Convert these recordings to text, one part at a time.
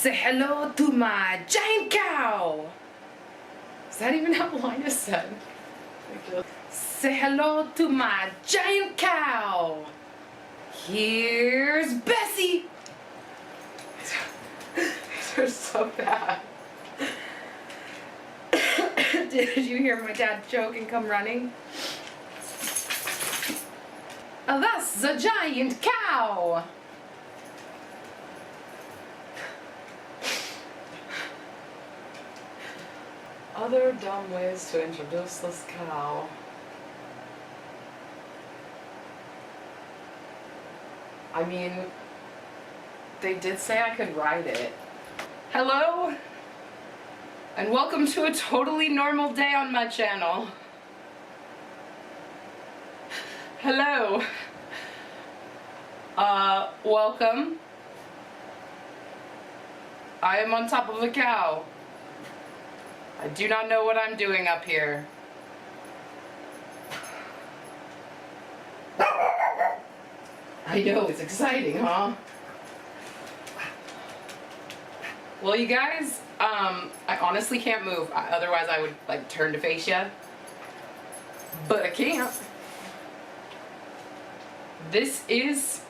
Say hello to my giant cow. Is that even how the line is said? Say hello to my giant cow. Here's Bessie. These are so bad. Did you hear my dad joke and come running? That's the giant cow. Other dumb ways to introduce this cow. I mean, they did say I could ride it. Hello, and welcome to a totally normal day on my channel. Hello. Welcome. I am on top of a cow. I do not know what I'm doing up here. I know, it's exciting, huh? Well, you guys, I honestly can't move. Otherwise I would like turn to face you. But I can't. This is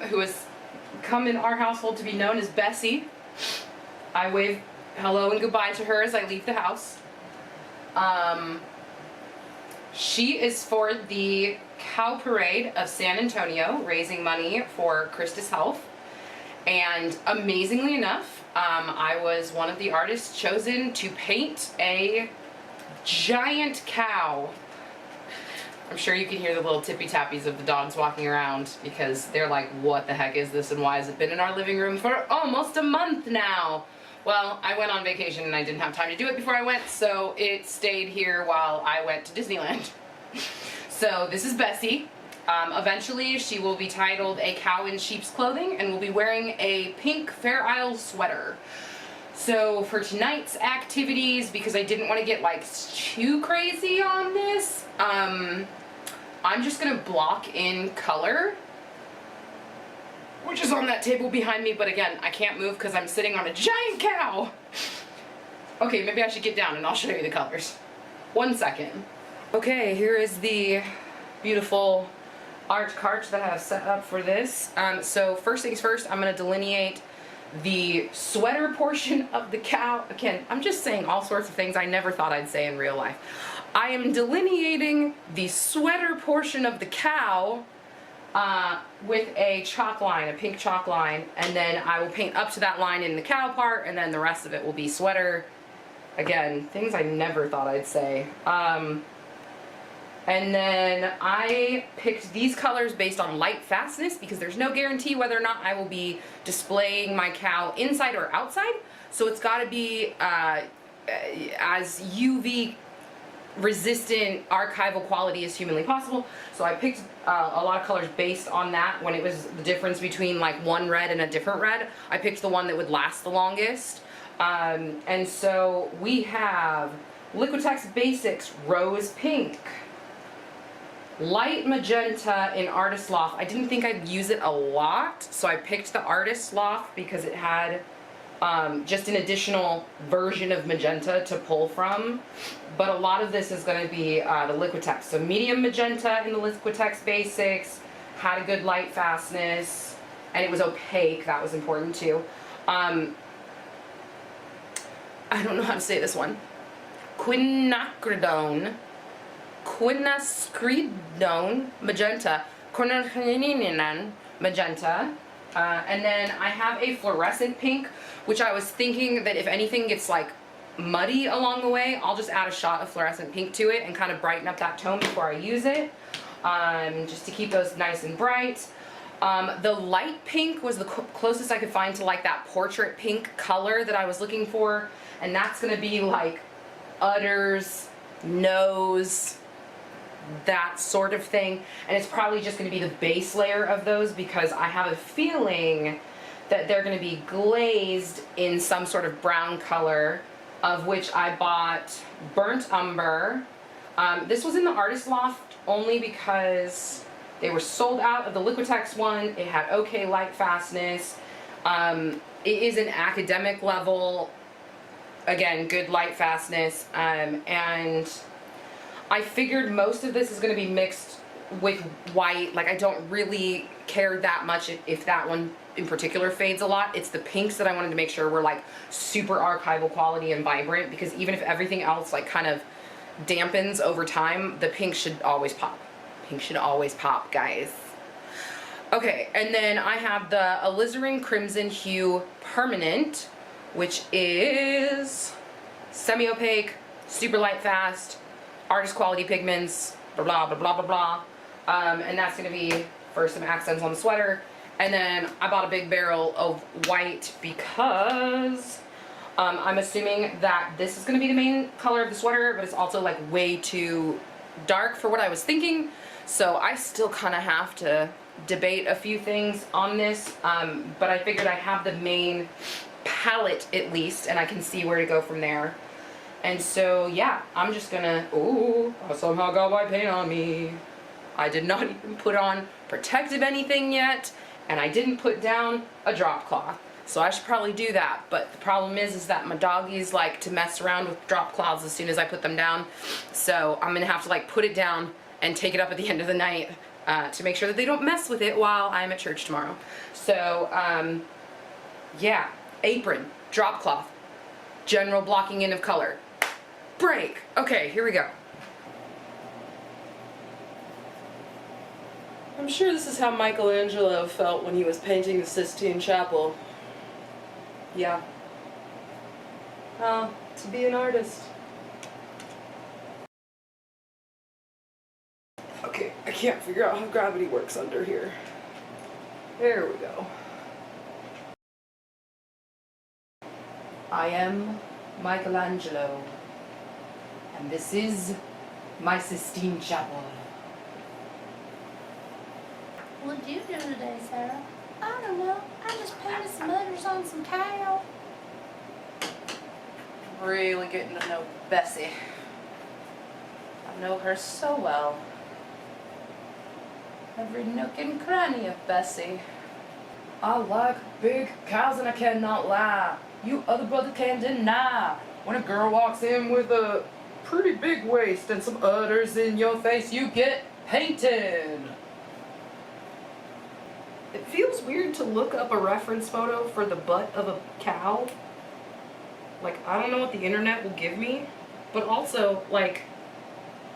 who has come in our household to be known as Bessie. I wave hello and goodbye to her as I leave the house. She is for the Cow Parade of San Antonio, raising money for Christus Health. And amazingly enough, I was one of the artists chosen to paint a giant cow. I'm sure you can hear the little tippy tappies of the dogs walking around because they're like, what the heck is this and why has it been in our living room for almost a month now? Well, I went on vacation and I didn't have time to do it before I went, so it stayed here while I went to Disneyland. So this is Bessie. Eventually she will be titled A Cow in Sheep's Clothing and will be wearing a pink Fair Isle sweater. So for tonight's activities, because I didn't want to get like too crazy on this, I'm just gonna block in color, which is on that table behind me, but again, I can't move because I'm sitting on a giant cow. Okay, maybe I should get down and I'll show you the colors. 1 second. Okay, here is the beautiful art cart that I have set up for this. So first things first, I'm gonna delineate the sweater portion of the cow. Again, I'm just saying all sorts of things I never thought I'd say in real life. I am delineating the sweater portion of the cow with a chalk line, a pink chalk line, and then I will paint up to that line in the cow part, and then the rest of it will be sweater. Again, things I never thought I'd say. And then I picked these colors based on light fastness because there's no guarantee whether or not I will be displaying my cow inside or outside. So it's got to be as UV resistant archival quality as humanly possible. So I picked a lot of colors based on that. When it was the difference between like one red and a different red, I picked the one that would last the longest. And so we have Liquitex Basics Rose Pink, Light Magenta in Artist Loft. I didn't think I'd use it a lot, so I picked the Artist Loft because it had just an additional version of magenta to pull from. But a lot of this is going to be the Liquitex. So medium magenta in the Liquitex Basics, had a good light fastness, and it was opaque. That was important too. I don't know how to say this one. Quinacridone magenta, magenta, and then I have a fluorescent pink, which I was thinking that if anything gets like muddy along the way, I'll just add a shot of fluorescent pink to it and kind of brighten up that tone before I use it, just to keep those nice and bright. The light pink was the closest I could find to like that portrait pink color that I was looking for, and that's going to be like udders, nose, that sort of thing. And it's probably just going to be the base layer of those because I have a feeling that they're going to be glazed in some sort of brown color, of which I bought Burnt Umber. This was in the Artist Loft only because they were sold out of the Liquitex one. It had okay light fastness. it is an academic level. Again, good light fastness, and I figured most of this is going to be mixed with white. Like, I don't really care that much if that one in particular fades a lot. It's the pinks that I wanted to make sure were like super archival quality and vibrant, because even if everything else like kind of dampens over time, the pink should always pop. Pink should always pop, guys. Okay, and then I have the alizarin crimson hue permanent, which is semi-opaque, super light fast, artist quality pigments, blah blah blah blah blah blah. And that's gonna be for some accents on the sweater. And then I bought a big barrel of white because I'm assuming that this is gonna be the main color of the sweater, but it's also like way too dark for what I was thinking. So I still kind of have to debate a few things on this, but I figured I have the main palette at least, and I can see where to go from there. And so yeah, I'm just gonna, ooh, I somehow got white paint on me. I did not even put on protective anything yet, and I didn't put down a drop cloth. So I should probably do that, but the problem is that my doggies like to mess around with drop cloths as soon as I put them down. So I'm gonna have to like put it down and take it up at the end of the night to make sure that they don't mess with it while I'm at church tomorrow. So yeah, apron, drop cloth, general blocking in of color, break. Okay, here we go. I'm sure this is how Michelangelo felt when he was painting the Sistine Chapel. Yeah. To be an artist. Okay, I can't figure out how gravity works under here. There we go. I am Michelangelo, and this is my Sistine Chapel. What'd you do today, Sarah? I don't know. I just painted some letters on some cow. Really getting to know Bessie. I know her so well. Every nook and cranny of Bessie. I like big cows and I cannot lie. You other brother can't deny. When a girl walks in with a pretty big waist and some udders in your face, you get painted. It feels weird to look up a reference photo for the butt of a cow. Like, I don't know what the internet will give me, but also, like,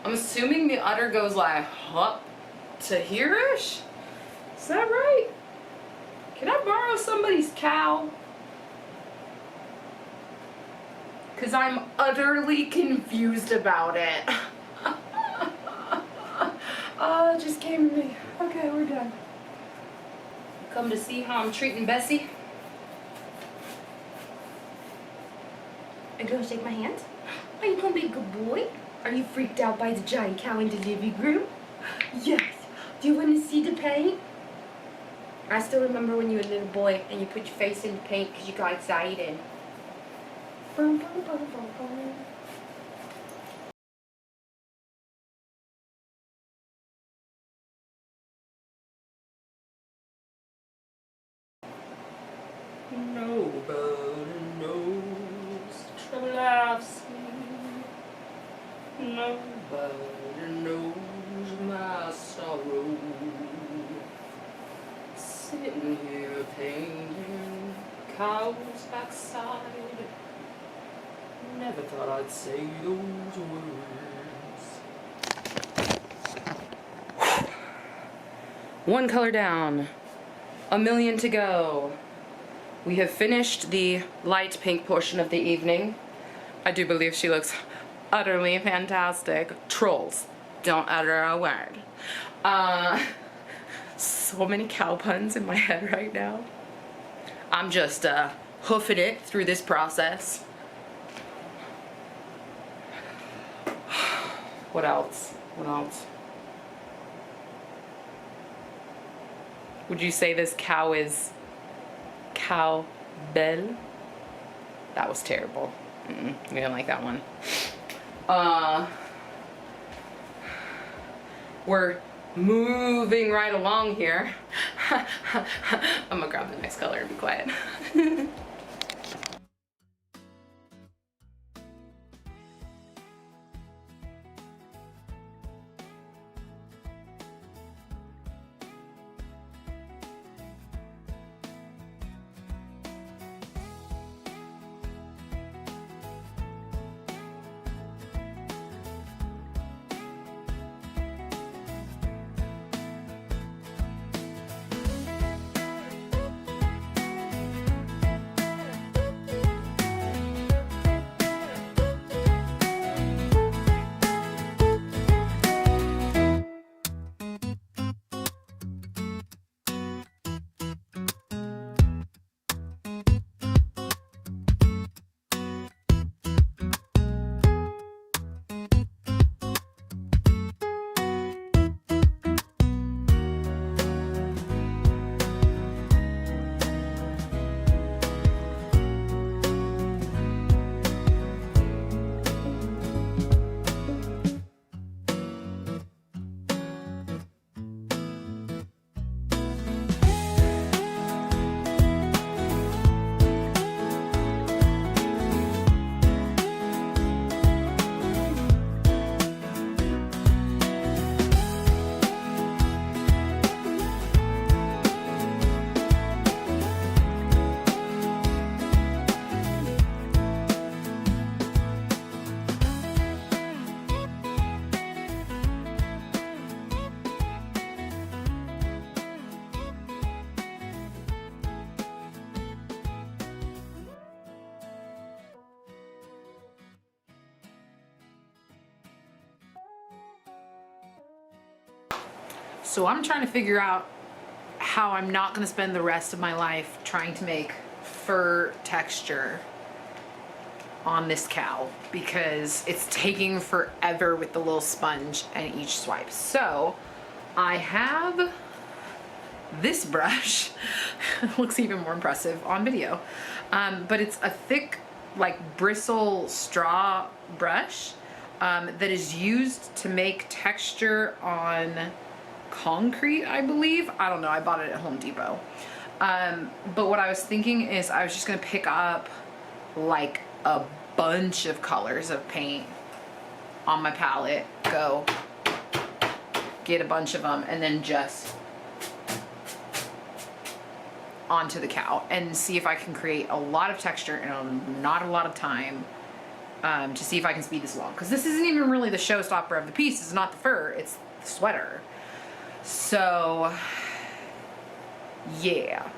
I'm assuming the udder goes like up to here-ish? Is that right? Can I borrow somebody's cow? Because I'm utterly confused about it. Oh, it just came to me. Okay, we're done. Come to see how I'm treating Bessie? Are you gonna shake my hand? Are you gonna be a good boy? Are you freaked out by the giant cow in the living room? Yes. Do you want to see the paint? I still remember when you were a little boy and you put your face in the paint because you got excited. Boom, boom, boom, boom, boom. Nobody knows the trouble I've seen. Nobody knows my sorrow. Sitting here painting cows backside. Never thought I'd say those words. One color down. A million to go. We have finished the light pink portion of the evening. I do believe she looks utterly fantastic. Trolls, don't utter a word. So many cow puns in my head right now. I'm just hoofing it through this process. What else? What else? Would you say this cow is cow belle? That was terrible. We didn't like that one. We're moving right along here. I'm gonna grab the next color and be quiet. So I'm trying to figure out how I'm not going to spend the rest of my life trying to make fur texture on this cow, because it's taking forever with the little sponge and each swipe. So I have this brush. Looks even more impressive on video, but it's a thick, like, bristle straw brush that is used to make texture on concrete, I believe. I don't know, I bought it at Home Depot. But what I was thinking is I was just gonna pick up like a bunch of colors of paint on my palette, go get a bunch of them, and then just onto the cow and see if I can create a lot of texture in not a lot of time, to see if I can speed this along. Because this isn't even really the showstopper of the piece. It's not the fur, it's the sweater. So yeah,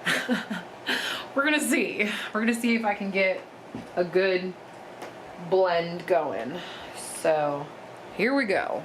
we're gonna see. We're gonna see if I can get a good blend going. So here we go.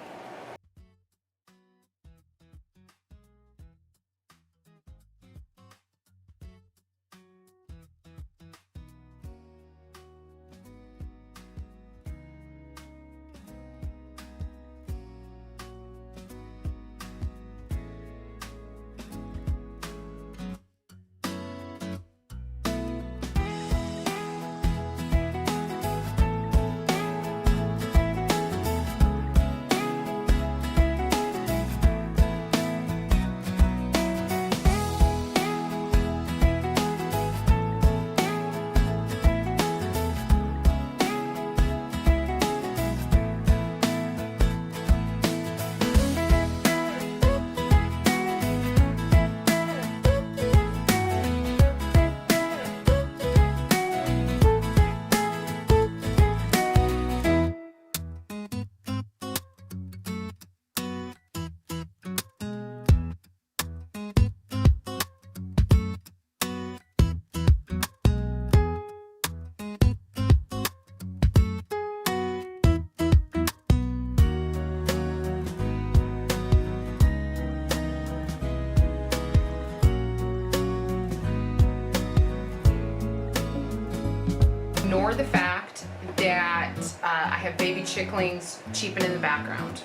Ignore the fact that I have baby chicklings cheeping in the background.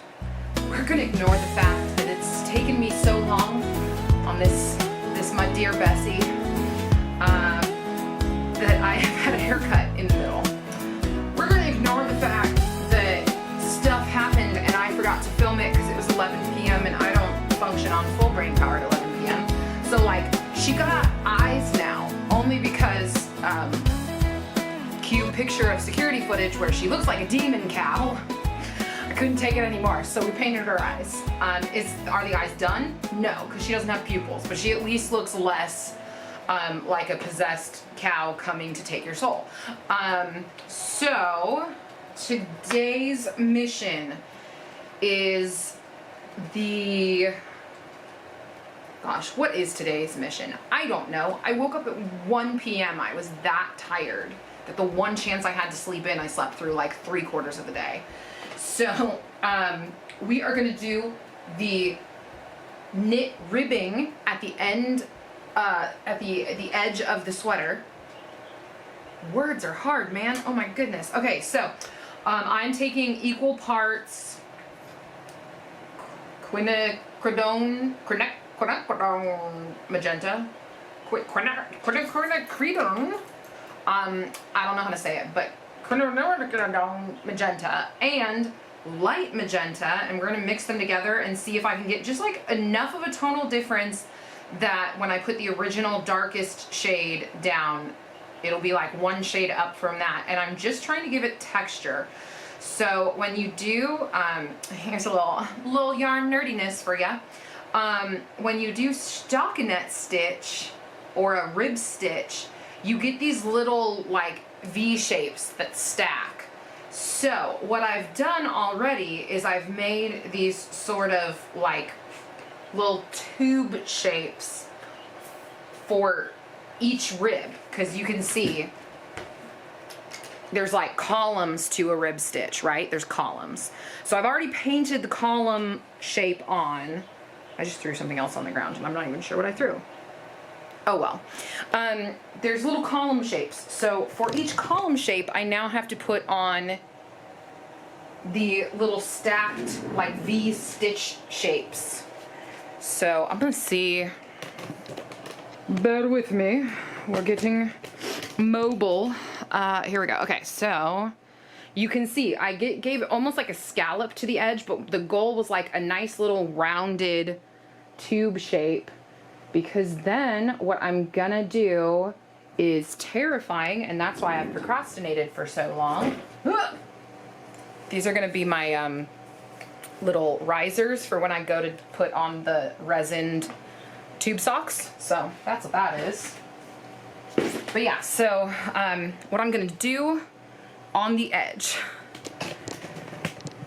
We're gonna ignore the fact that it's taken me so long on this my dear Bessie, that I have had a haircut in the middle. We're gonna ignore the fact that stuff happened and I forgot to film it because it was 11 p.m. and I don't function on full brain power at 11 p.m. So like, she got eyes now only because cute picture of security footage where she looks like a demon cow. I couldn't take it anymore, so we painted her eyes. Are the eyes done? No, because she doesn't have pupils, but she at least looks less like a possessed cow coming to take your soul. So today's mission is gosh, what is today's mission? I don't know. I woke up at 1 p.m. I was that tired that the one chance I had to sleep in, I slept through like 3/4 of the day. So we are gonna do the knit ribbing at the end, at the edge of the sweater. Words are hard, man. Oh my goodness. Okay, so I'm taking equal parts quinacridone magenta. Quinacridone. I don't know how to say it, but magenta and light magenta, and we're gonna mix them together and see if I can get just like enough of a tonal difference that when I put the original darkest shade down, it'll be like one shade up from that. And I'm just trying to give it texture. So when you do, here's a little yarn nerdiness for ya. When you do stockinette stitch or a rib stitch, you get these little like V shapes that stack. So what I've done already is I've made these sort of like little tube shapes for each rib, because you can see there's like columns to a rib stitch, right? There's columns. So I've already painted the column shape on. I just threw something else on the ground and I'm not even sure what I threw. Oh well. There's little column shapes. So for each column shape, I now have to put on the little stacked like V stitch shapes. So I'm gonna see, bear with me, we're getting mobile. Here we go. Okay, so you can see I gave it almost like a scallop to the edge, but the goal was like a nice little rounded tube shape, because then what I'm gonna do is terrifying, and that's why I've procrastinated for so long. These are gonna be my little risers for when I go to put on the resined tube socks. So that's what that is. But yeah, so what I'm gonna do on the edge,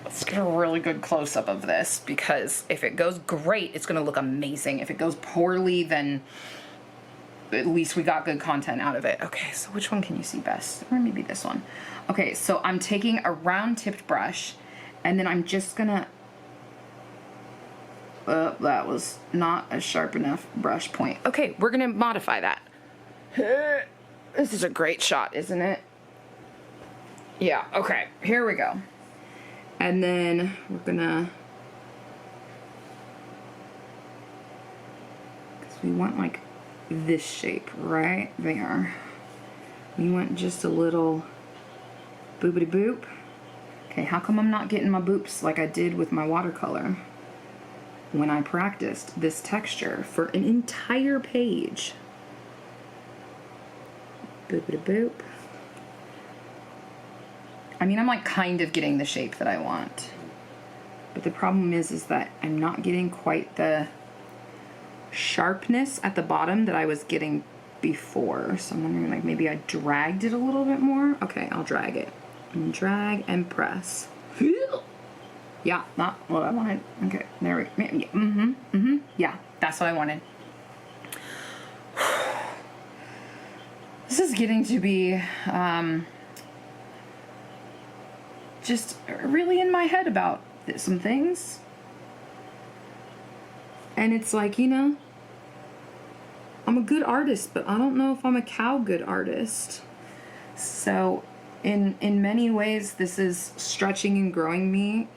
let's get a really good close-up of this, because if it goes great, it's gonna look amazing. If it goes poorly, then at least we got good content out of it. Okay, so which one can you see best? Or maybe this one. Okay, so I'm taking a round-tipped brush, and then I'm just gonna, that was not a sharp enough brush point. Okay, we're gonna modify that. This is a great shot, isn't it? Yeah, okay, here we go. And then we're gonna, because we want like this shape right there. We want just a little boopity boop. Okay, how come I'm not getting my boops like I did with my watercolor when I practiced this texture for an entire page? Boopity boop. I mean, I'm like kind of getting the shape that I want, but the problem is that I'm not getting quite the sharpness at the bottom that I was getting before. So I'm wondering, like, maybe I dragged it a little bit more. Okay, I'll drag it. And drag and press. Yeah, not what I wanted. Okay, there we go. Yeah, that's what I wanted. This is getting to be just really in my head about some things. And it's like, you know, I'm a good artist, but I don't know if I'm a cow good artist. So in many ways, this is stretching and growing me,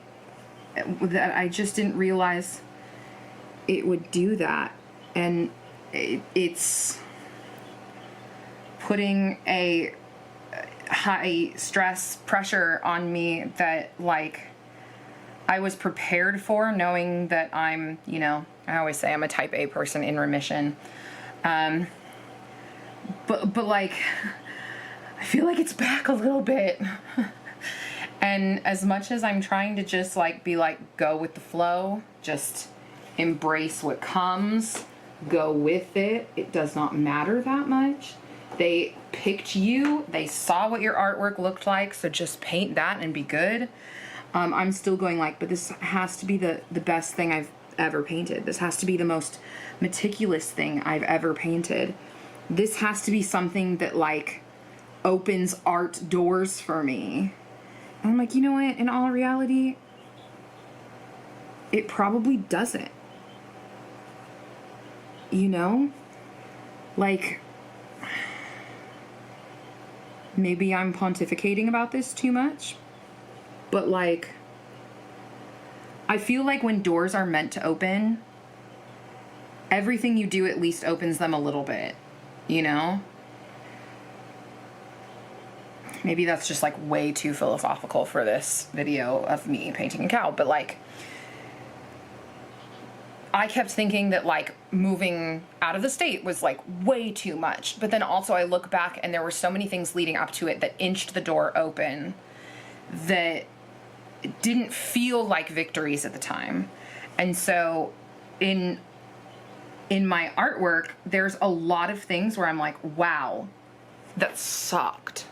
that I just didn't realize it would do that. And it's putting a high stress pressure on me that, like, I was prepared for, knowing that I'm, you know, I always say I'm a type A person in remission. But like, I feel like it's back a little bit. And as much as I'm trying to just like be like, go with the flow, just embrace what comes, go with it. It does not matter that much. They picked you, they saw what your artwork looked like, so just paint that and be good. I'm still going like, but this has to be the best thing I've ever painted. This has to be the most meticulous thing I've ever painted. This has to be something that like opens art doors for me. And I'm like, you know what? In all reality, it probably doesn't. You know? Like, maybe I'm pontificating about this too much, but like, I feel like when doors are meant to open, everything you do at least opens them a little bit, you know? Maybe that's just like way too philosophical for this video of me painting a cow, but like, I kept thinking that like moving out of the state was like way too much. But then also I look back and there were so many things leading up to it that inched the door open that didn't feel like victories at the time. And so in my artwork, there's a lot of things where I'm like, wow, that sucked.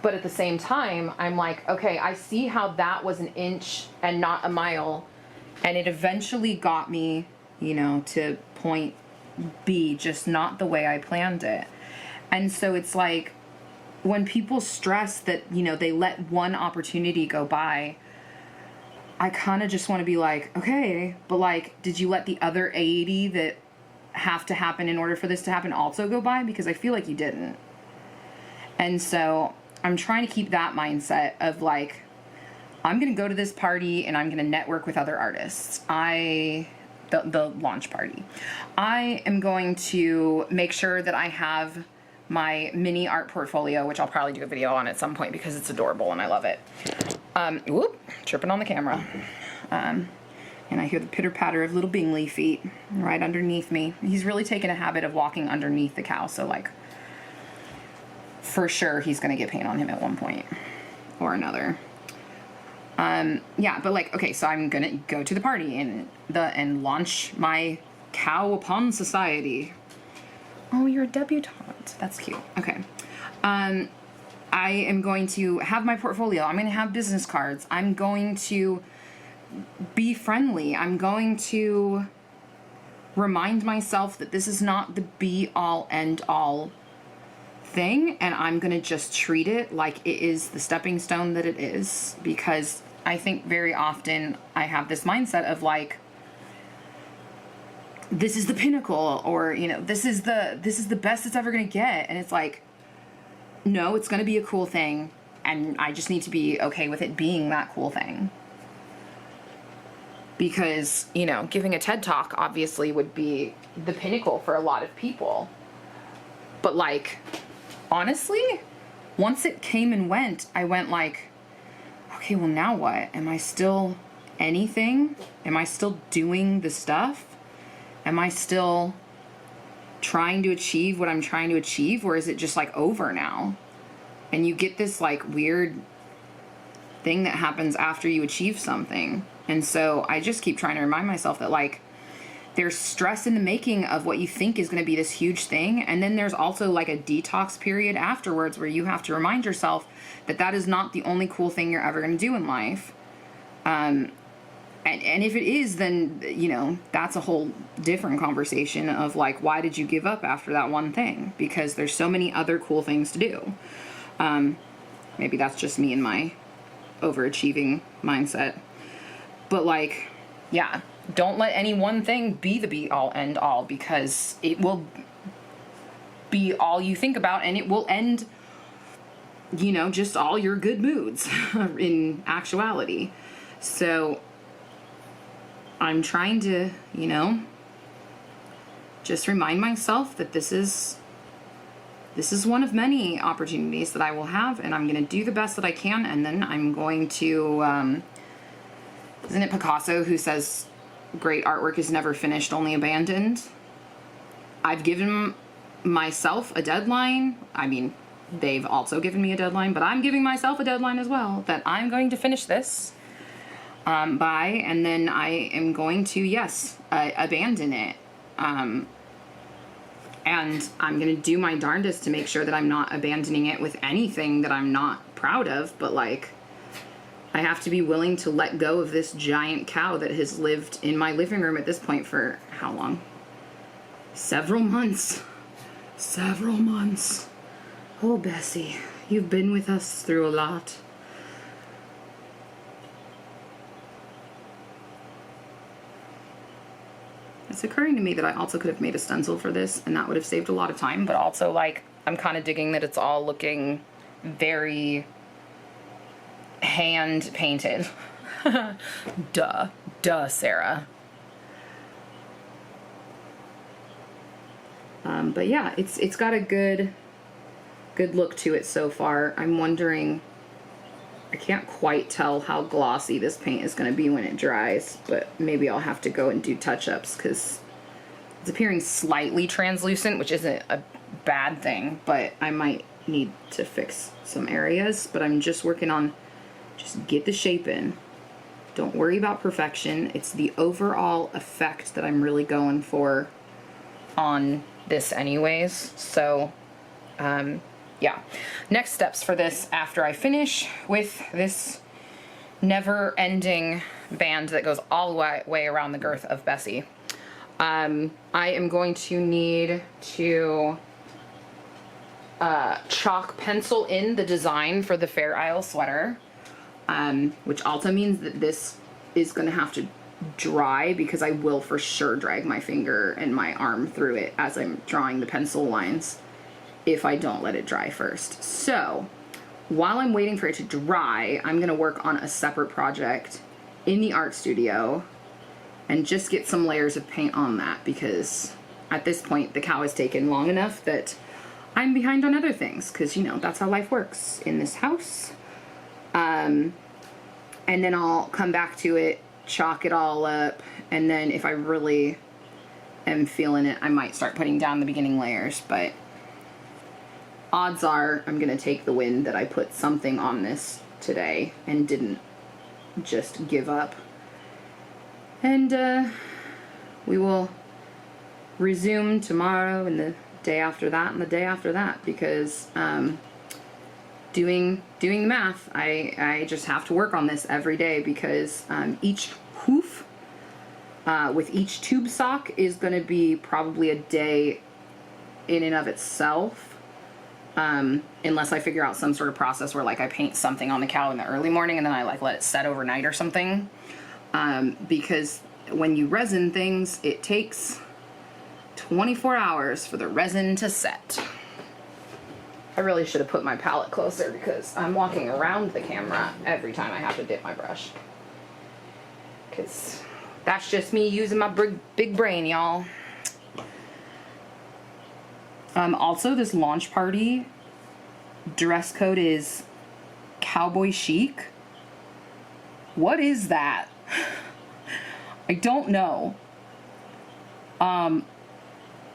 But at the same time, I'm like, okay, I see how that was an inch and not a mile. And it eventually got me, you know, to point B, just not the way I planned it. And so it's like, when people stress that, you know, they let one opportunity go by, I kind of just want to be like, okay, but like, did you let the other 80 that have to happen in order for this to happen also go by? Because I feel like you didn't. And so I'm trying to keep that mindset of like, I'm going to go to this party and I'm going to network with other artists. The launch party. I am going to make sure that I have my mini art portfolio, which I'll probably do a video on at some point because it's adorable and I love it. Whoop, tripping on the camera. And I hear the pitter patter of little Bingley feet right underneath me. He's really taken a habit of walking underneath the cow. So like, for sure he's going to get paint on him at one point or another. Yeah, but like, okay, so I'm gonna go to the party and launch my cow upon society. Oh, you're a debutante. That's cute. Okay. I am going to have my portfolio. I'm going to have business cards. I'm going to be friendly. I'm going to remind myself that this is not the be-all, end-all thing, and I'm going to just treat it like it is the stepping stone that it is, because I think very often I have this mindset of like, this is the pinnacle, or, you know, this is the best it's ever going to get. And it's like, no, it's going to be a cool thing. And I just need to be okay with it being that cool thing. Because, you know, giving a TED Talk obviously would be the pinnacle for a lot of people. But like, honestly, once it came and went, I went like, okay, well now what? Am I still anything? Am I still doing the stuff? Am I still trying to achieve what I'm trying to achieve? Or is it just like over now? And you get this like weird thing that happens after you achieve something. And so I just keep trying to remind myself that like, there's stress in the making of what you think is going to be this huge thing. And then there's also like a detox period afterwards where you have to remind yourself that that is not the only cool thing you're ever going to do in life. And if it is, then, you know, that's a whole different conversation of like, why did you give up after that one thing? Because there's so many other cool things to do. Maybe that's just me and my overachieving mindset. But like, yeah, don't let any one thing be the be all end all, because it will be all you think about and it will end, you know, just all your good moods in actuality. So I'm trying to, you know, just remind myself that this is one of many opportunities that I will have, and I'm going to do the best that I can. And then I'm going to, isn't it Picasso who says great artwork is never finished, only abandoned? I've given myself a deadline. I mean, they've also given me a deadline, but I'm giving myself a deadline as well that I'm going to finish this by, and then I am going to, yes, abandon it. And I'm going to do my darndest to make sure that I'm not abandoning it with anything that I'm not proud of, but like, I have to be willing to let go of this giant cow that has lived in my living room at this point for how long? Several months. Several months. Oh, Bessie, you've been with us through a lot. It's occurring to me that I also could have made a stencil for this, and that would have saved a lot of time, but also, like, I'm kind of digging that it's all looking very hand painted. Duh, Sarah. But yeah, it's got a good look to it so far. I'm wondering, I can't quite tell how glossy this paint is going to be when it dries, but maybe I'll have to go and do touch-ups because it's appearing slightly translucent, which isn't a bad thing, but I might need to fix some areas. But I'm just working on, just get the shape in. Don't worry about perfection. It's the overall effect that I'm really going for on this anyways. So yeah, next steps for this after I finish with this never-ending band that goes all the way around the girth of Bessie. I am going to need to chalk pencil in the design for the Fair Isle sweater, which also means that this is going to have to dry because I will for sure drag my finger and my arm through it as I'm drawing the pencil lines if I don't let it dry first. So while I'm waiting for it to dry, I'm gonna work on a separate project in the art studio and just get some layers of paint on that, because at this point the cow has taken long enough that I'm behind on other things, because you know that's how life works in this house. And then I'll come back to it, chalk it all up, and then if I really am feeling it, I might start putting down the beginning layers, but odds are I'm gonna take the win that I put something on this today and didn't just give up. And we will resume tomorrow and the day after that and the day after that, because doing the math, I just have to work on this every day, because each hoof with each tube sock is going to be probably a day in and of itself, unless I figure out some sort of process where like I paint something on the cow in the early morning and then I like let it set overnight or something, because when you resin things, it takes 24 hours for the resin to set. I really should have put my palette closer because I'm walking around the camera every time I have to dip my brush. Because that's just me using my big brain, y'all. Also, this launch party dress code is cowboy chic. What is that? I don't know.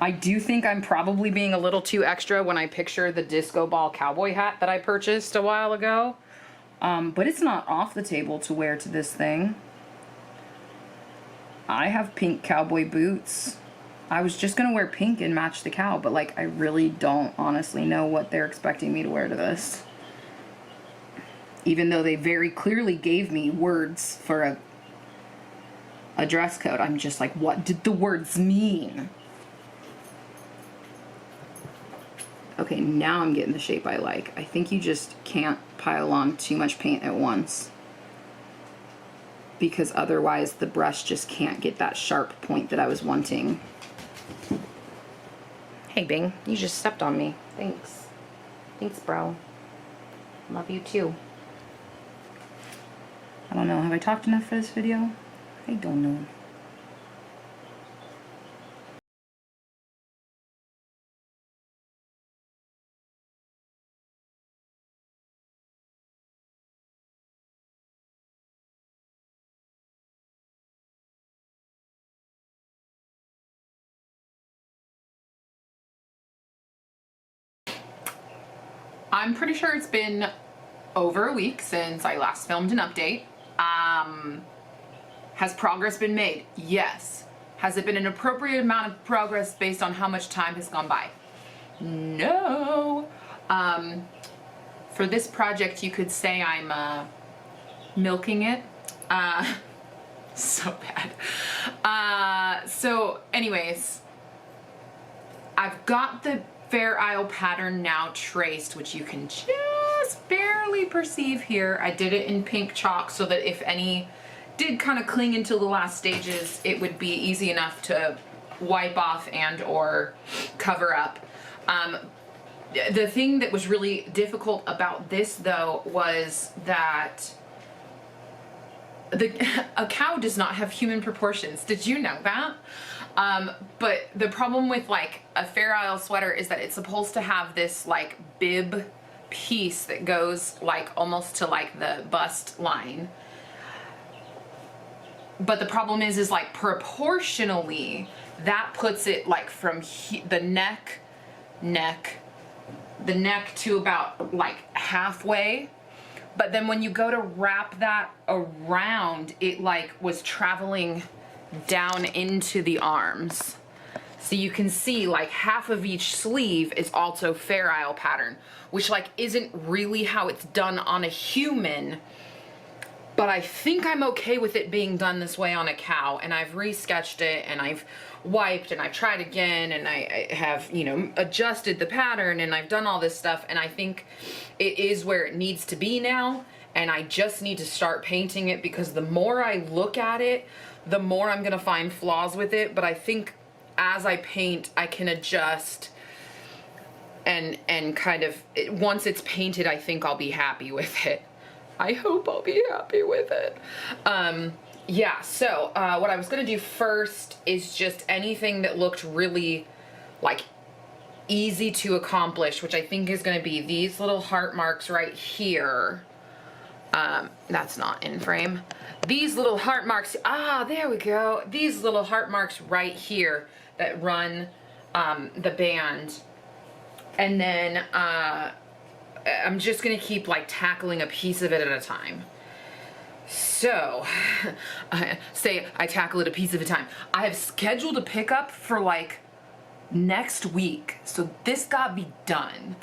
I do think I'm probably being a little too extra when I picture the disco ball cowboy hat that I purchased a while ago. But it's not off the table to wear to this thing. I have pink cowboy boots. I was just gonna wear pink and match the cow, but like I really don't honestly know what they're expecting me to wear to this. Even though they very clearly gave me words for a dress code, I'm just like, what did the words mean? Okay, now I'm getting the shape I like. I think you just can't pile on too much paint at once, because otherwise the brush just can't get that sharp point that I was wanting. Hey Bing, you just stepped on me. Thanks. Thanks, bro. Love you too. I don't know, have I talked enough for this video? I don't know. I'm pretty sure it's been over a week since I last filmed an update. Has progress been made? Yes. Has it been an appropriate amount of progress based on how much time has gone by? No. For this project, you could say I'm milking it. So bad. So anyways, I've got the Fair Isle pattern now traced, which you can just barely perceive here. I did it in pink chalk so that if any did kind of cling into the last stages, it would be easy enough to wipe off and or cover up. The thing that was really difficult about this though was that a cow does not have human proportions. Did you know that? But the problem with like a Fair Isle sweater is that it's supposed to have this like bib piece that goes like almost to like the bust line. But the problem is like proportionally that puts it like from the neck to about like halfway. But then when you go to wrap that around, it like was traveling down into the arms. So you can see like half of each sleeve is also Fair Isle pattern, which like isn't really how it's done on a human, but I think I'm okay with it being done this way on a cow. And I've resketched it and I've wiped and I've tried again and I have, you know, adjusted the pattern and I've done all this stuff and I think it is where it needs to be now. And I just need to start painting it because the more I look at it, the more I'm gonna find flaws with it. But I think as I paint, I can adjust and kind of, once it's painted, I think I'll be happy with it. I hope I'll be happy with it. Yeah, so what I was gonna do first is just anything that looked really like easy to accomplish, which I think is gonna be these little heart marks right here. That's not in frame. These little heart marks, there we go. These little heart marks right here that run the band. And then I'm just gonna keep like tackling a piece of it at a time. So, say I tackle it a piece of a time. I have scheduled a pickup for like next week. So this got be done.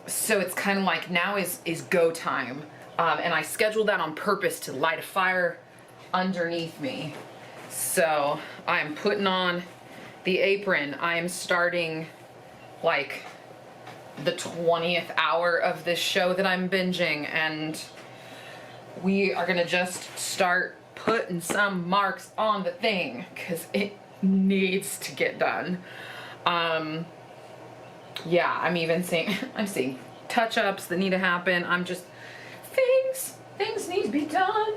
So it's kind of like now is go time. And I scheduled that on purpose to light a fire underneath me. So I'm putting on the apron. I'm starting like the 20th hour of this show that I'm binging, and we are gonna just start putting some marks on the thing because it needs to get done. Yeah, I'm even seeing, I'm seeing touch-ups that need to happen. I'm just, things need to be done.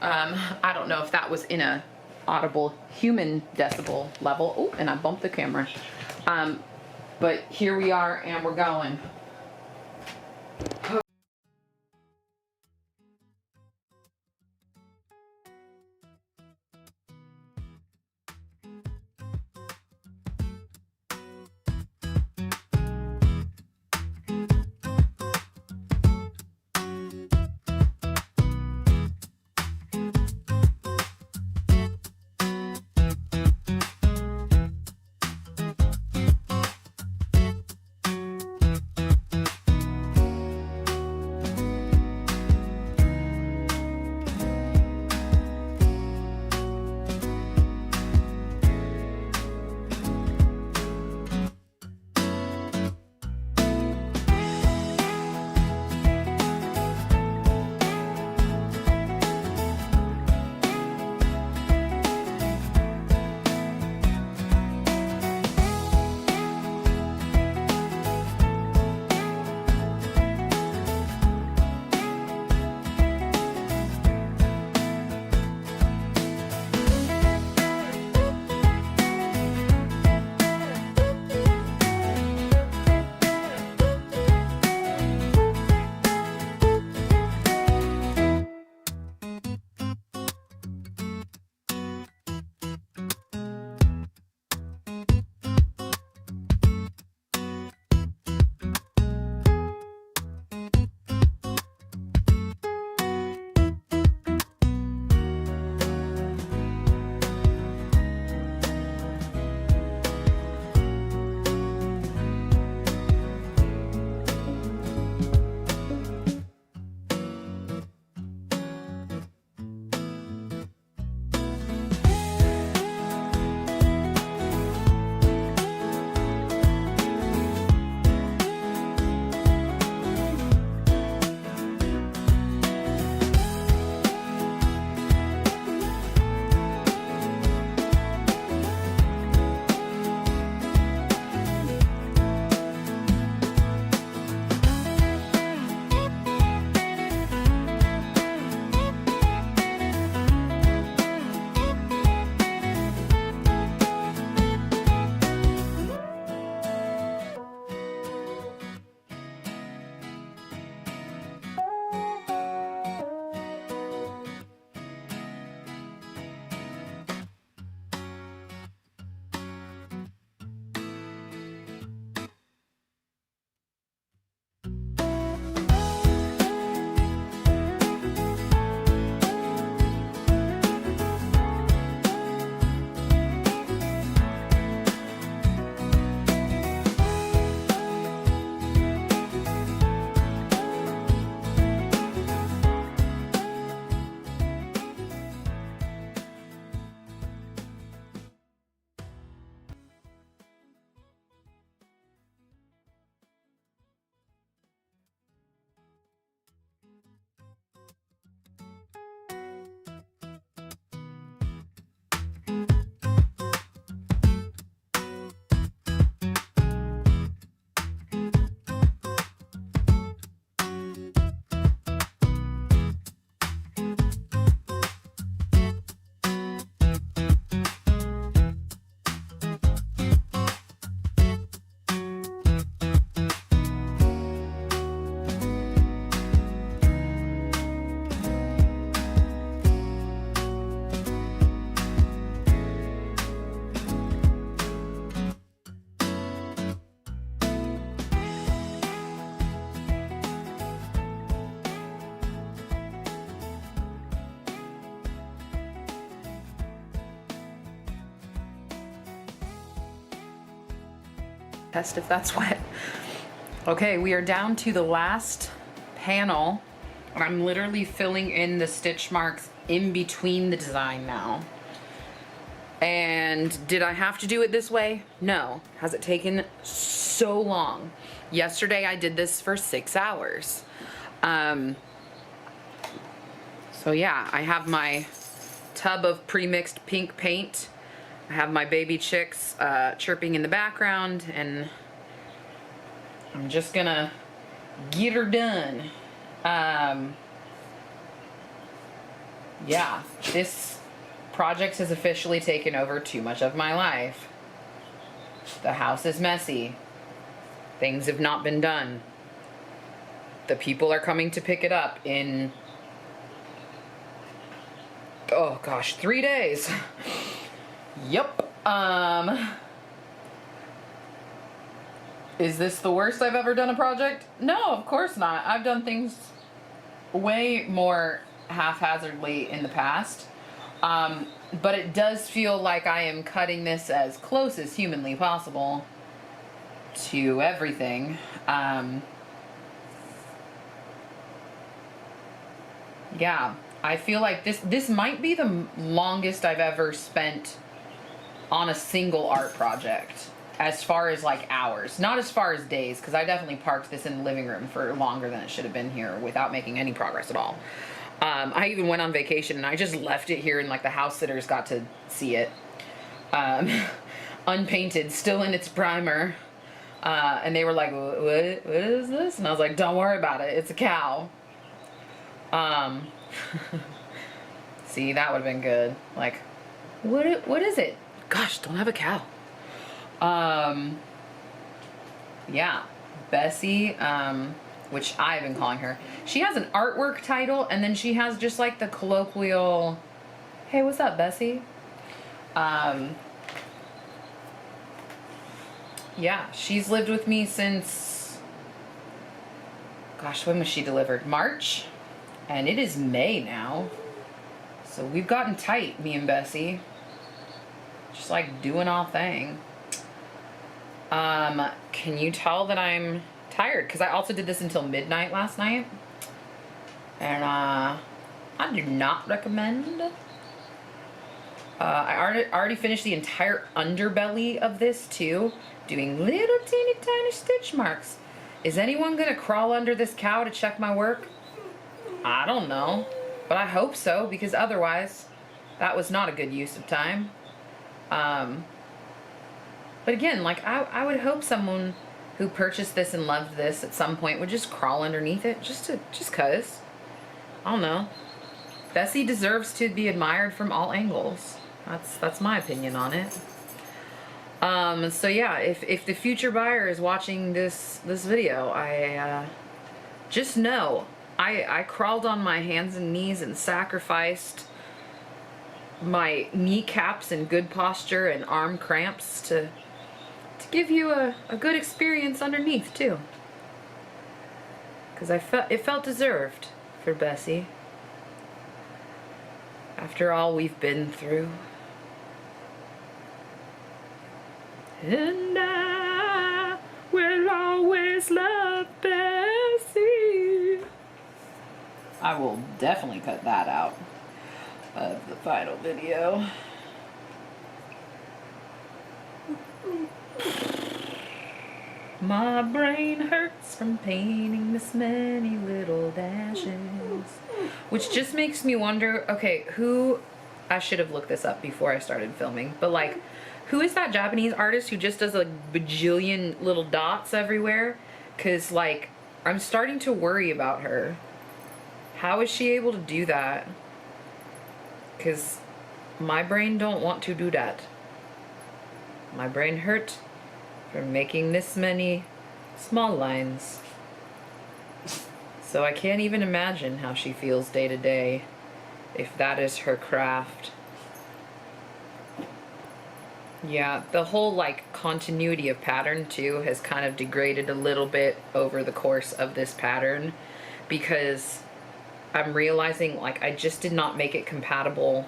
I don't know if that was in a audible human decibel level. Oh, and I bumped the camera. But here we are and we're going. Test if that's wet. Okay, we are down to the last panel. I'm literally filling in the stitch marks in between the design now. And did I have to do it this way? No. Has it taken so long? Yesterday I did this for 6 hours. So yeah, I have my tub of pre-mixed pink paint. I have my baby chicks chirping in the background, and I'm just gonna get her done. Yeah, this project has officially taken over too much of my life. The house is messy. Things have not been done. The people are coming to pick it up in, oh gosh, 3 days. Yep. Is this the worst I've ever done a project? No, of course not. I've done things way more haphazardly in the past. But it does feel like I am cutting this as close as humanly possible to everything. Yeah, I feel like this might be the longest I've ever spent on a single art project, as far as like hours, not as far as days, because I definitely parked this in the living room for longer than it should have been here without making any progress at all. I even went on vacation and I just left it here, and like the house sitters got to see it, unpainted, still in its primer, and they were like, what is this? And I was like, don't worry about it, it's a cow. See, that would have been good. Like, what is it? Gosh, don't have a cow. Yeah, Bessie, which I've been calling her. She has an artwork title, and then she has just like the colloquial, hey, what's up, Bessie? Yeah, she's lived with me since, gosh, when was she delivered? March? And it is May now. So we've gotten tight, me and Bessie. Just like doing our thing. Can you tell that I'm tired? Because I also did this until midnight last night. And I do not recommend. I already finished the entire underbelly of this too, doing little teeny tiny stitch marks. Is anyone gonna crawl under this cow to check my work? I don't know, but I hope so, because otherwise that was not a good use of time. But again, like I would hope someone who purchased this and loved this at some point would just crawl underneath it, just cause. I don't know. Bessie deserves to be admired from all angles. That's my opinion on it. So yeah, if the future buyer is watching this video, I just know I crawled on my hands and knees and sacrificed my kneecaps and good posture and arm cramps to give you a good experience underneath too. Because it felt deserved for Bessie. After all we've been through. And I will always love Bessie. I will definitely cut that out of the final video. My brain hurts from painting this many little dashes. Which just makes me wonder, okay, I should have looked this up before I started filming, but like, who is that Japanese artist who just does a bajillion little dots everywhere? Cause like, I'm starting to worry about her. How is she able to do that? Cause my brain don't want to do that. My brain hurt from making this many small lines. So I can't even imagine how she feels day to day if that is her craft. Yeah, the whole like continuity of pattern too has kind of degraded a little bit over the course of this pattern, because I'm realizing like I just did not make it compatible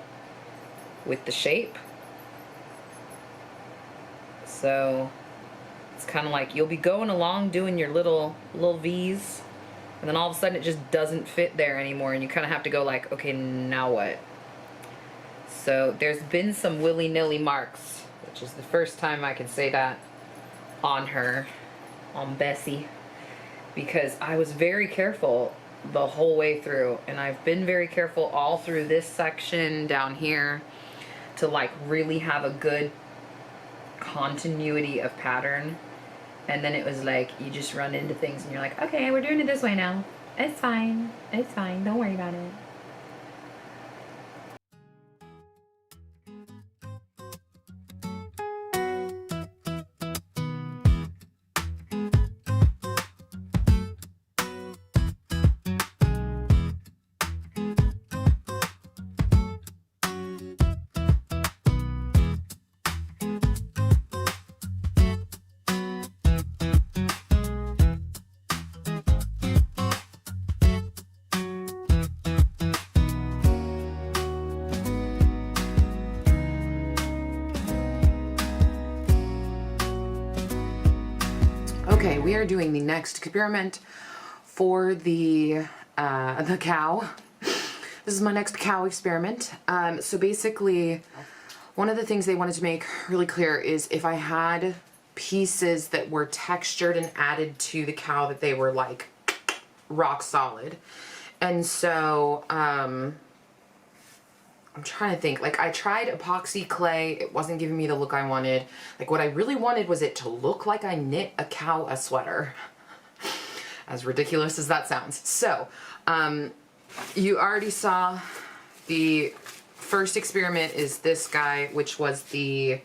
with the shape. So It's kind of like you'll be going along doing your little V's, and then all of a sudden it just doesn't fit there anymore, and you kind of have to go like, okay, now what? So there's been some willy-nilly marks, which is the first time I can say that on her, on Bessie, because I was very careful the whole way through, and I've been very careful all through this section down here to like really have a good continuity of pattern. And then it was like you just run into things and you're like, okay, we're doing it this way now. It's fine, don't worry about it. Okay, we are doing the next experiment for the cow. This is my next cow experiment. So basically, one of the things they wanted to make really clear is if I had pieces that were textured and added to the cow, that they were like rock solid. And so, I'm trying to think, like I tried epoxy clay, it wasn't giving me the look I wanted. Like what I really wanted was it to look like I knit a cow a sweater. As ridiculous as that sounds. So, you already saw the first experiment is this guy, which was the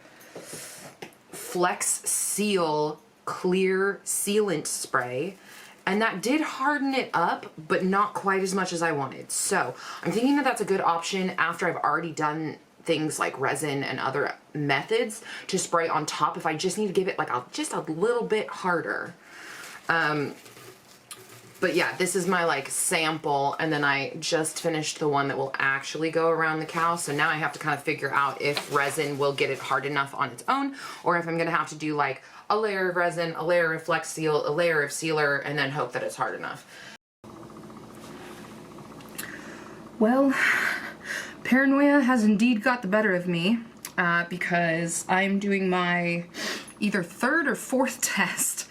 Flex Seal Clear Sealant Spray. And that did harden it up, but not quite as much as I wanted. So I'm thinking that that's a good option after I've already done things like resin and other methods to spray on top if I just need to give it like just a little bit harder. But yeah, this is my like sample, and then I just finished the one that will actually go around the cow. So now I have to kind of figure out if resin will get it hard enough on its own, or if I'm gonna have to do like a layer of resin, a layer of Flex Seal, a layer of sealer, and then hope that it's hard enough. Well, paranoia has indeed got the better of me because I'm doing my either third or fourth test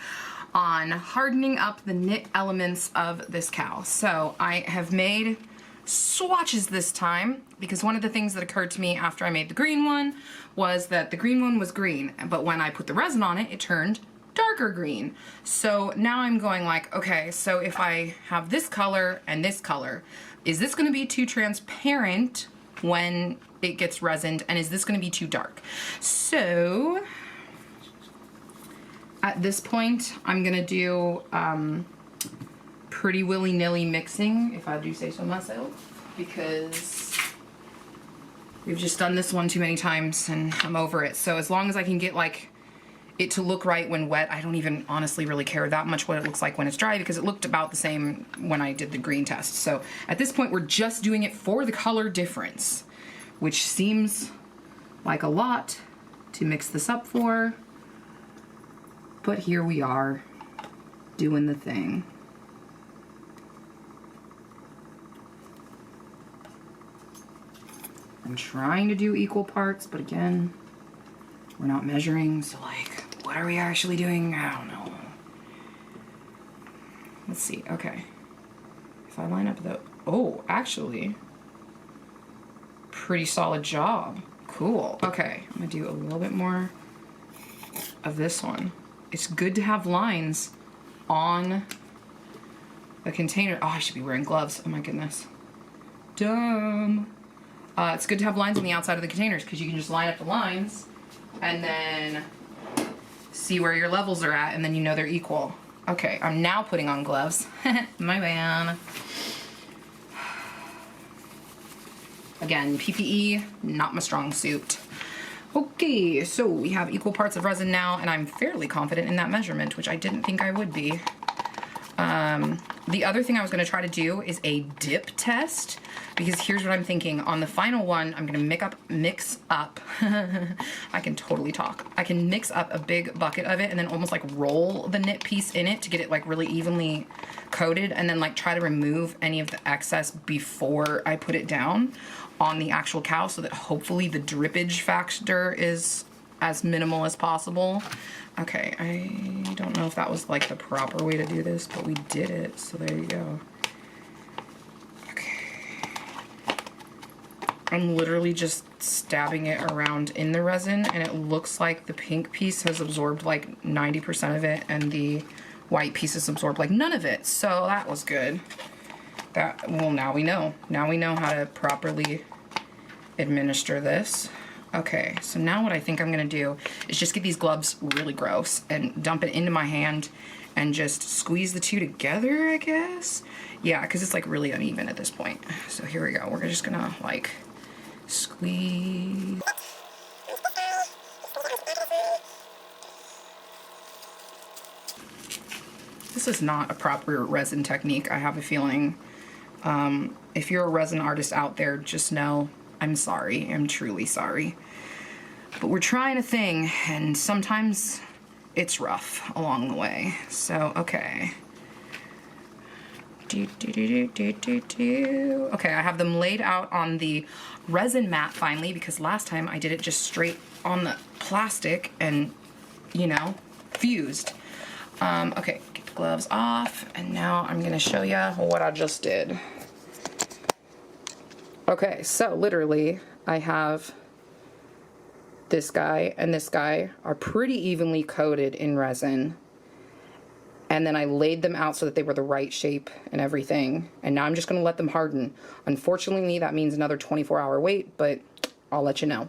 on hardening up the knit elements of this cow. So I have made swatches this time because one of the things that occurred to me after I made the green one was that the green one was green, but when I put the resin on it, it turned darker green. So now I'm going like, okay, so if I have this color and this color, is this gonna be too transparent when it gets resined, and is this gonna be too dark? So at this point, I'm gonna do pretty willy-nilly mixing, if I do say so myself, because we've just done this one too many times and I'm over it. So as long as I can get like it to look right when wet, I don't even honestly really care that much what it looks like when it's dry, because it looked about the same when I did the green test. So at this point, we're just doing it for the color difference, which seems like a lot to mix this up for. But here we are, doing the thing. I'm trying to do equal parts, but again, we're not measuring, so like, what are we actually doing? I don't know. Let's see, okay. If I line up the, oh, actually, pretty solid job. Cool, okay. I'm gonna do a little bit more of this one. It's good to have lines on a container. Oh, I should be wearing gloves. Oh my goodness. Dumb. It's good to have lines on the outside of the containers because you can just line up the lines and then see where your levels are at, and then you know they're equal. Okay, I'm now putting on gloves. My bad. Again, PPE, not my strong suit. Okay, so we have equal parts of resin now, and I'm fairly confident in that measurement, which I didn't think I would be. The other thing I was gonna try to do is a dip test, because here's what I'm thinking. On the final one, I'm gonna mix up, I can totally talk. I can mix up a big bucket of it and then almost like roll the knit piece in it to get it like really evenly coated, and then like try to remove any of the excess before I put it down on the actual cow, so that hopefully the drippage factor is as minimal as possible. Okay, I don't know if that was like the proper way to do this, but we did it, so there you go. Okay. I'm literally just stabbing it around in the resin, and it looks like the pink piece has absorbed like 90% of it, and the white piece has absorbed like none of it, so that was good. Well, now we know. Now we know how to properly administer this. Okay, so now what I think I'm gonna do is just get these gloves really gross and dump it into my hand and just squeeze the two together, I guess? Yeah, because it's like really uneven at this point. So here we go. We're just gonna like squeeze. This is not a proper resin technique, I have a feeling. If you're a resin artist out there, just know I'm sorry. I'm truly sorry. But we're trying a thing, and sometimes it's rough along the way. So, okay. Okay, I have them laid out on the resin mat finally, because last time I did it just straight on the plastic and, you know, fused. Okay, get the gloves off, and now I'm gonna show you what I just did. Okay, so literally I have this guy and this guy are pretty evenly coated in resin, and then I laid them out so that they were the right shape and everything, and now I'm just going to let them harden. Unfortunately, that means another 24-hour wait, but I'll let you know.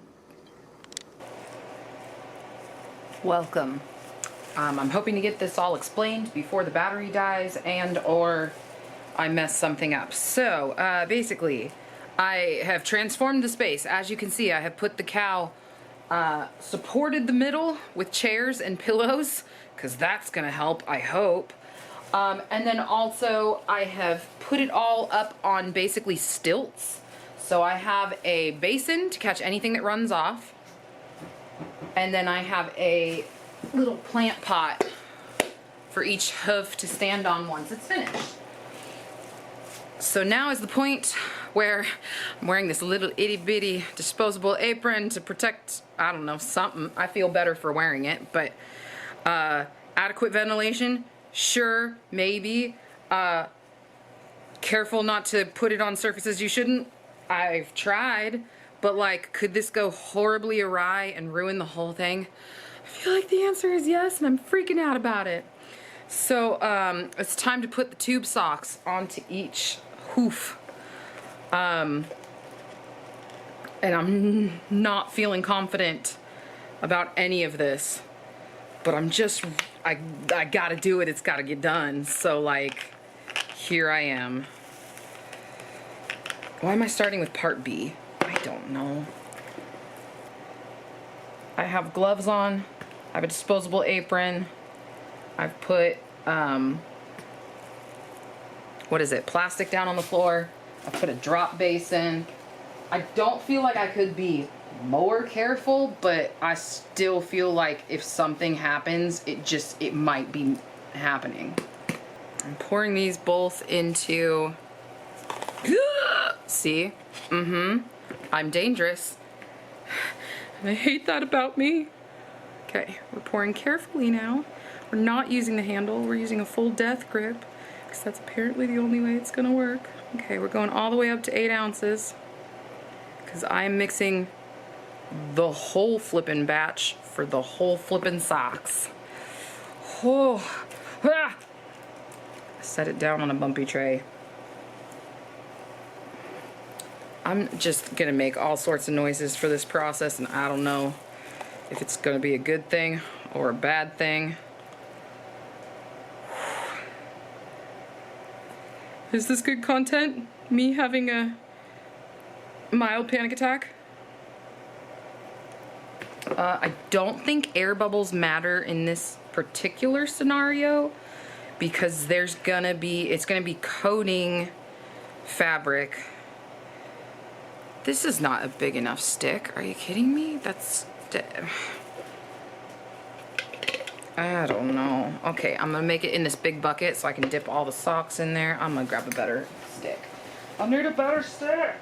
Welcome. I'm hoping to get this all explained before the battery dies and or I mess something up. So basically, I have transformed the space. As you can see, I have put the cow, supported the middle with chairs and pillows, because that's gonna help, I hope. And then also I have put it all up on basically stilts. So I have a basin to catch anything that runs off. And then I have a little plant pot for each hoof to stand on once it's finished. So now is the point where I'm wearing this little itty bitty disposable apron to protect, I don't know, something. I feel better for wearing it, but adequate ventilation, sure, maybe. Careful not to put it on surfaces you shouldn't. I've tried, but like, could this go horribly awry and ruin the whole thing? I feel like the answer is yes, and I'm freaking out about it. So it's time to put the tube socks onto each hoof. And I'm not feeling confident about any of this, but I gotta do it. It's gotta get done. So like, here I am. Why am I starting with part B? I don't know. I have gloves on. I have a disposable apron. I've put, what is it, plastic down on the floor. I put a drop basin. I don't feel like I could be more careful, but I still feel like if something happens, it might be happening. I'm pouring these both into, see? I'm dangerous. And I hate that about me. Okay, we're pouring carefully now. We're not using the handle, we're using a full death grip, because that's apparently the only way it's gonna work. Okay, we're going all the way up to 8 ounces, because I'm mixing the whole flippin' batch for the whole flippin' socks. Oh, ah! Set it down on a bumpy tray. I'm just gonna make all sorts of noises for this process, and I don't know if it's gonna be a good thing or a bad thing. Is this good content? Me having a mild panic attack? I don't think air bubbles matter in this particular scenario, because it's gonna be coating fabric. This is not a big enough stick. Are you kidding me? I don't know. Okay, I'm gonna make it in this big bucket so I can dip all the socks in there. I'm gonna grab a better stick. I need a better stick.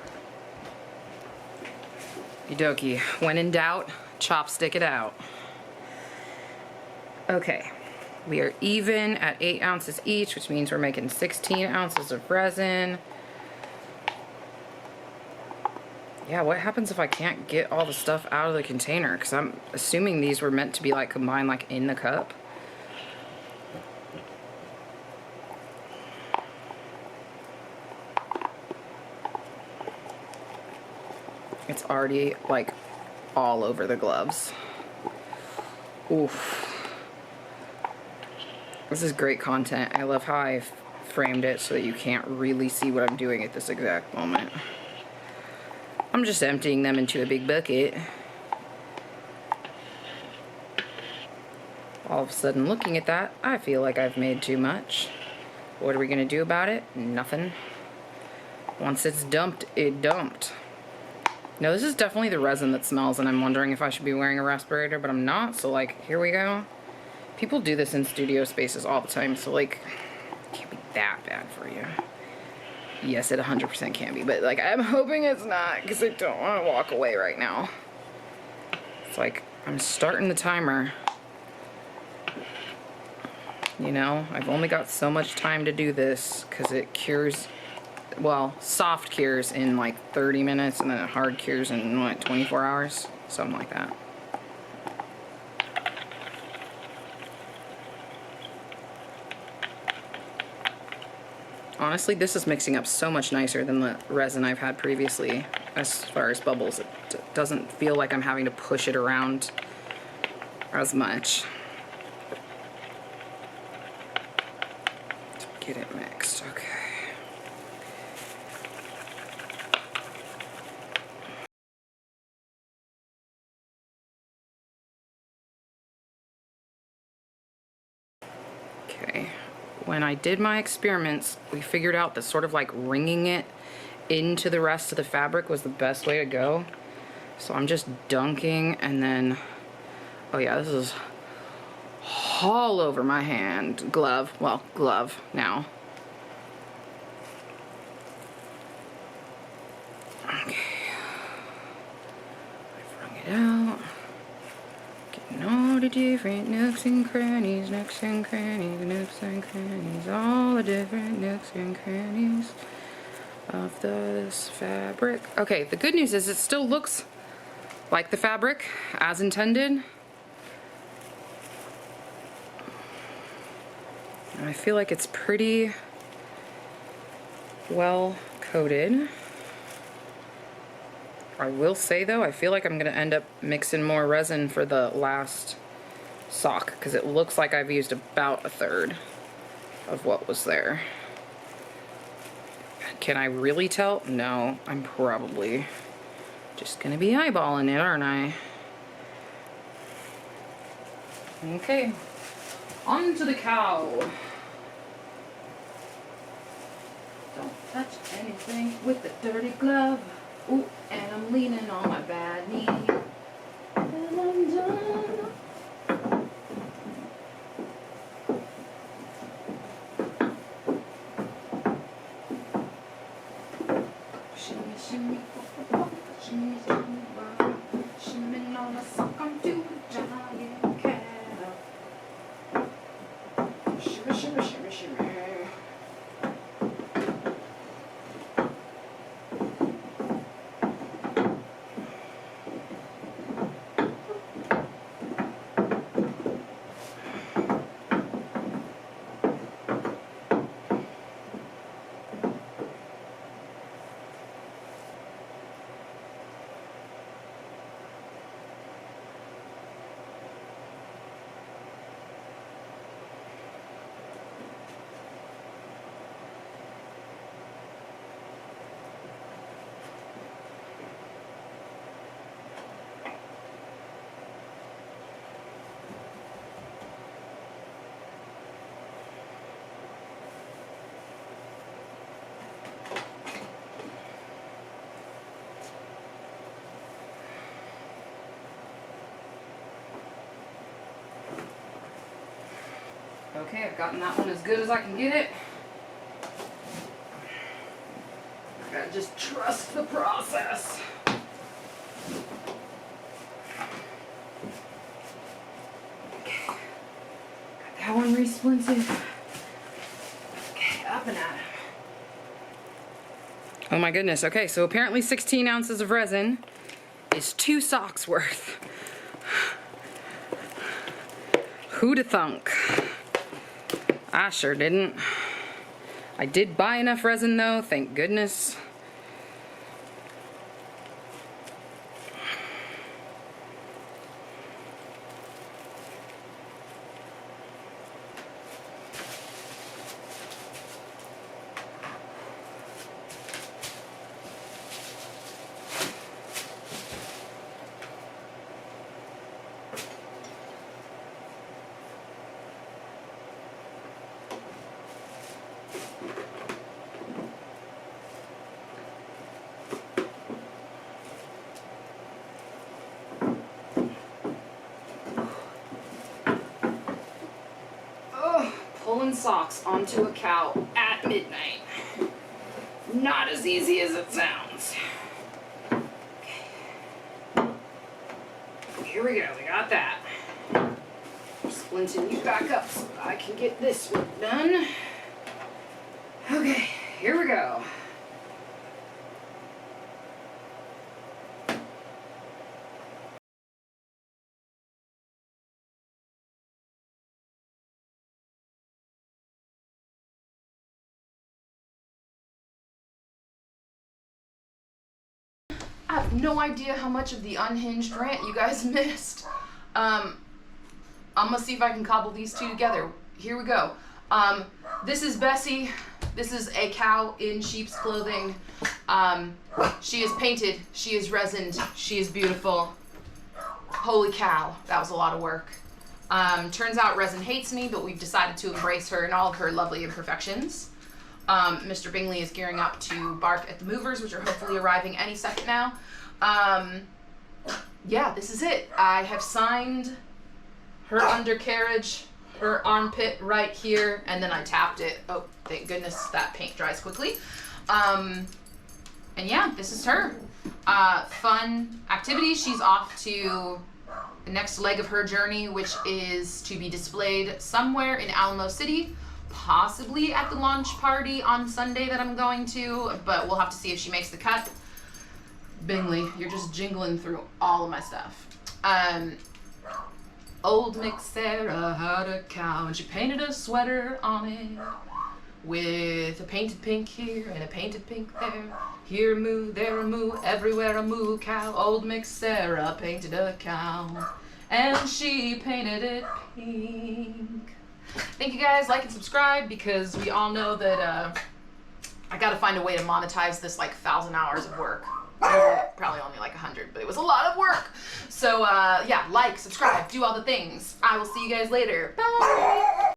Okie dokie. When in doubt, chopstick it out. Okay, we are even at 8 ounces each, which means we're making 16 ounces of resin. Yeah, what happens if I can't get all the stuff out of the container? Because I'm assuming these were meant to be like combined like in the cup. It's already like all over the gloves. Oof. This is great content. I love how I framed it so that you can't really see what I'm doing at this exact moment. I'm just emptying them into a big bucket. All of a sudden, looking at that, I feel like I've made too much. What are we gonna do about it? Nothing. Once it's dumped, it dumped. No, this is definitely the resin that smells, and I'm wondering if I should be wearing a respirator, but I'm not, so like, here we go. People do this in studio spaces all the time, so like, it can't be that bad for you. Yes, it 100% can be, but like, I'm hoping it's not, because I don't want to walk away right now. It's like, I'm starting the timer. You know, I've only got so much time to do this, because it cures, well, soft cures in like 30 minutes, and then it hard cures in what, 24 hours? Something like that. Honestly, this is mixing up so much nicer than the resin I've had previously as far as bubbles. It doesn't feel like I'm having to push it around as much. Get it mixed, okay. Okay. When I did my experiments, we figured out that sort of like wringing it into the rest of the fabric was the best way to go. So I'm just dunking, and then, oh yeah, this is all over my hand. Glove now. Okay. I've wrung it out. Getting all the different nooks and crannies, nooks and crannies, nooks and crannies, all the different nooks and crannies of this fabric. Okay, the good news is it still looks like the fabric as intended. And I feel like it's pretty well coated. I will say though, I feel like I'm gonna end up mixing more resin for the last sock, because it looks like I've used about a third of what was there. Can I really tell? No, I'm probably just gonna be eyeballing it, aren't I? Okay, on to the cow. Don't touch anything with the dirty glove. Ooh, and I'm leaning on my bad knee. And I'm done. Shimmy, shimmy, shimmy, shimmy, shimmy on the sock, I'm too giant cat. Shimmy, shimmy, shimmy, shimmy. Okay, I've gotten that one as good as I can get it. I gotta just trust the process. Okay. Got that one resplinted. Okay, up and at 'em. Oh my goodness. Okay, so apparently 16 ounces of resin is 2 socks worth. Who'da thunk? I sure didn't. I did buy enough resin though, thank goodness. Pulling socks onto a cow at midnight. Not as easy as it sounds. Okay. Here we go, we got that. Splinting you back up so that I can get this one done. Okay, here we go. I have no idea how much of the unhinged rant you guys missed. I'm gonna see if I can cobble these two together. Here we go. This is Bessie. This is a cow in sheep's clothing. She is painted, she is resined, she is beautiful. Holy cow, that was a lot of work. Turns out resin hates me, but we've decided to embrace her and all of her lovely imperfections. Mr. Bingley is gearing up to bark at the movers, which are hopefully arriving any second now. Yeah, this is it. I have signed her undercarriage, her armpit right here, and then I tapped it. Oh, thank goodness that paint dries quickly. And yeah, this is her. Fun activity. She's off to the next leg of her journey, which is to be displayed somewhere in Alamo City. Possibly at the launch party on Sunday that I'm going to, but we'll have to see if she makes the cut. Bingley, you're just jingling through all of my stuff. Old Mick Sarah had a cow and she painted a sweater on it with a painted pink here and a painted pink there. Here a moo, there a moo, everywhere a moo cow. Old Mick Sarah painted a cow and she painted it pink. Thank you guys, like and subscribe, because we all know that I gotta find a way to monetize this like 1,000 hours of work. Probably only like 100, but it was a lot of work. So yeah, like, subscribe, do all the things. I will see you guys later. Bye.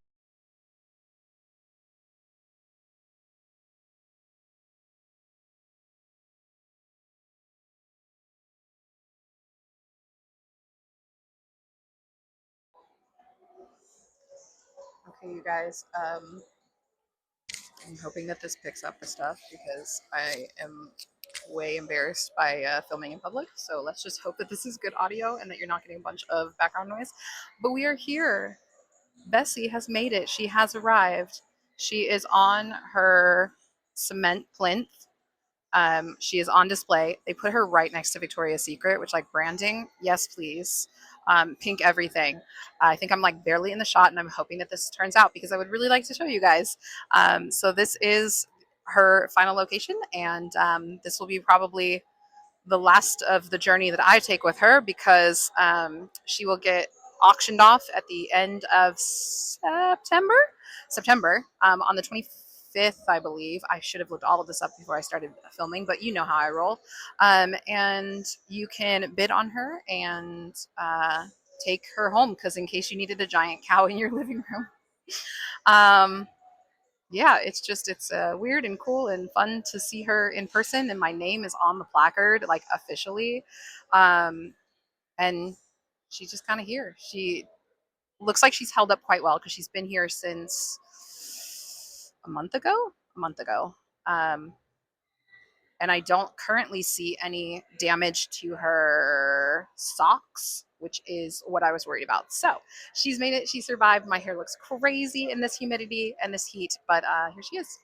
Okay, you guys, I'm hoping that this picks up the stuff because I am way embarrassed by filming in public. So let's just hope that this is good audio and that you're not getting a bunch of background noise. But we are here. Bessie has made it. She has arrived. She is on her cement plinth. She is on display. They put her right next to Victoria's Secret, which, like, branding, yes, please. Pink everything. I think I'm like barely in the shot, and I'm hoping that this turns out because I would really like to show you guys. So this is her final location, and this will be probably the last of the journey that I take with her, because she will get auctioned off at the end of September, on the 25th, I believe. I should have looked all of this up before I started filming, but you know how I roll. And you can bid on her and take her home, because in case you needed a giant cow in your living room. Yeah, it's weird and cool and fun to see her in person, and my name is on the placard, like, officially. And she's just kind of here. She looks like she's held up quite well because she's been here since a month ago. And I don't currently see any damage to her socks, which is what I was worried about. So she's made it. She survived. My hair looks crazy in this humidity and this heat, but here she is.